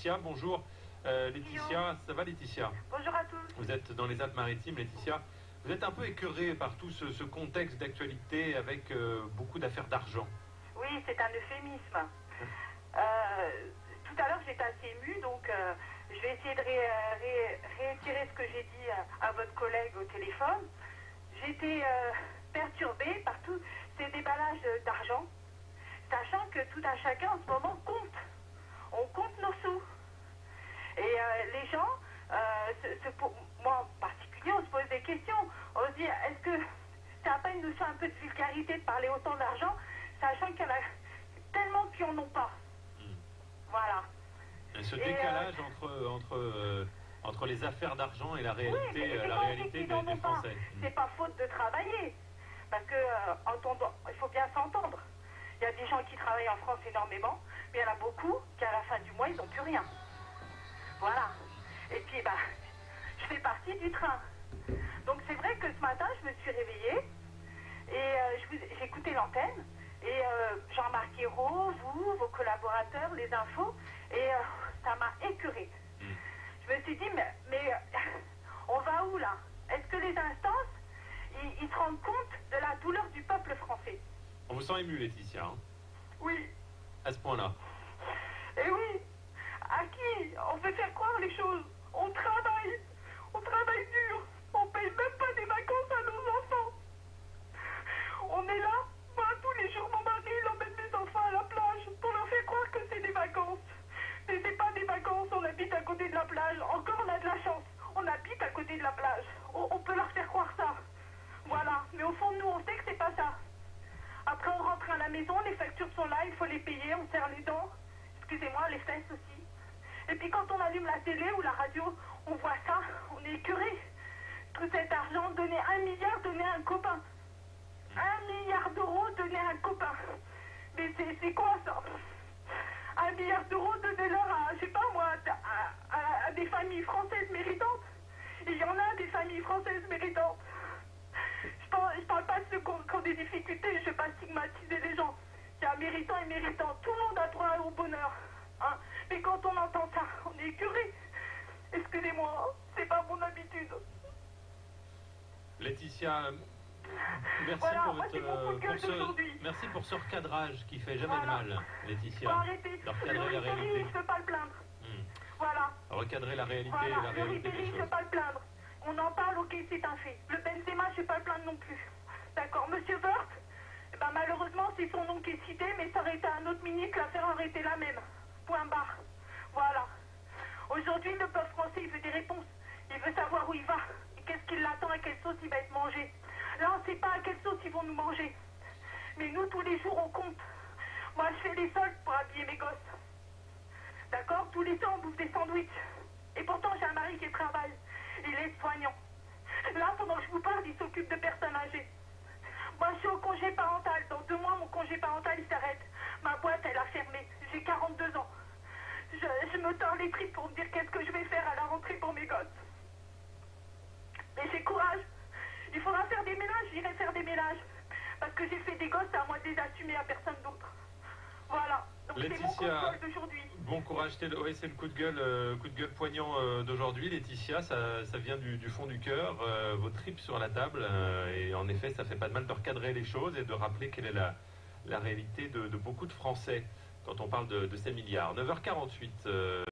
Laetitia. Bonjour Laetitia, ça va Laetitia? Bonjour à tous. Vous êtes dans les Alpes-Maritimes, Laetitia. Vous êtes un peu écœurée par tout ce contexte d'actualité avec beaucoup d'affaires d'argent. Oui, c'est un euphémisme. Tout à l'heure, j'étais assez émue, donc je vais essayer de réitérer ce que j'ai dit à votre collègue au téléphone. J'ai été perturbée par tous ces déballages d'argent, sachant que tout un chacun en ce moment compte. On compte nos sous. Et les gens, moi en particulier, on se pose des questions. On se dit, est-ce que ça n'a pas une notion un peu de vulgarité de parler autant d'argent, sachant qu'il y en a tellement qui n'en ont pas. Voilà. Et ce décalage entre les affaires d'argent et la réalité, des Français. C'est pas faute de travailler. Parce que, il faut bien s'entendre. Il y a des gens qui travaillent en France énormément, mais il y en a beaucoup qui, à la fin du mois, ils n'ont plus rien. Voilà. Et puis, je fais partie du train. Donc, c'est vrai que ce matin, je me suis réveillée et j'ai écouté l'antenne. Et Jean-Marc Ayrault, vous, vos collaborateurs, les infos, et ça m'a écœurée. Je me suis dit, mais on va où là? Est-ce que les instances, ils se rendent compte de la douleur du peuple français? On vous sent ému, Laetitia. Hein? Oui. À ce point-là. Et oui. À qui on fait faire croire les choses? On travaille dur. On paye même pas des vacances à nos enfants. On est là. Moi, tous les jours, mon mari, il emmène mes enfants à la plage pour leur faire croire que c'est des vacances. Mais c'est pas des vacances, on habite à côté de la plage. Encore, on a de la chance. On habite à côté de la plage. On peut leur faire croire ça. Voilà. Mais au fond, nous, on sait que c'est pas ça. Après, on rentre à la maison, les factures sont là, il faut les payer, on serre les dents. Excusez-moi, les fesses aussi. Et puis quand on allume la télé ou la radio, on voit ça, on est écœuré. Tout cet argent, donner 1 milliard, donner à un copain. 1 milliard d'euros, donner à un copain. Mais c'est quoi ça? 1 milliard d'euros, donnez-leur à, je sais pas moi, à des familles françaises méritantes. Et il y en a des familles françaises méritantes. Je parle pas de ceux qui ont des difficultés, je ne vais pas stigmatiser les gens. Il y a méritants et méritants. Tout le monde a droit au bonheur. Hein? Mais quand on entend ça, on est écœuré. Excusez-moi, c'est pas mon habitude. Laetitia, merci, voilà, merci pour ce recadrage qui fait jamais de mal, Laetitia. Faut arrêter. Recadrer la réalité. Je ne peux pas le plaindre. Voilà. Recadrer la réalité voilà. et la réalité des je ne choses. peux pas le plaindre. On en parle, ok, c'est un fait. Le Benzema, je ne vais pas le plaindre non plus. D'accord. Monsieur Woerth, malheureusement, c'est son nom qui est cité, mais ça aurait été un autre ministre, l'affaire aurait été la même. Point barre. Voilà. Aujourd'hui, le peuple français, il veut des réponses. Il veut savoir où il va. Et qu'est-ce qui l'attend, à quelle sauce il va être mangé. Là, on ne sait pas à quelle sauce ils vont nous manger. Mais nous, tous les jours, on compte. Moi, je fais des soldes pour habiller mes gosses. D'accord? Tous les temps, on bouffe des sandwichs. Et pourtant, j'ai un mari qui travaille. Il est soignant. Là, pendant que je vous parle, il s'occupe de personnes âgées. Moi, je suis au congé parental. Dans 2 mois, mon congé parental, il s'arrête. Ma boîte, elle a fermé. J'ai 42 ans. Je me tords les tripes pour me dire qu'est-ce que je vais faire à la rentrée pour mes gosses. Mais j'ai courage. Il faudra faire des ménages, j'irai faire des ménages. Parce que j'ai fait des gosses, c'est à moi de les assumer, à personne d'autre. Voilà. Donc c'est mon coup de gueule d'aujourd'hui. Bon courage, c'est le coup de gueule poignant d'aujourd'hui, Laetitia. Ça vient du fond du cœur, vos tripes sur la table. Et en effet, ça fait pas de mal de recadrer les choses et de rappeler quelle est la réalité de beaucoup de Français quand on parle de ces milliards. 9h48.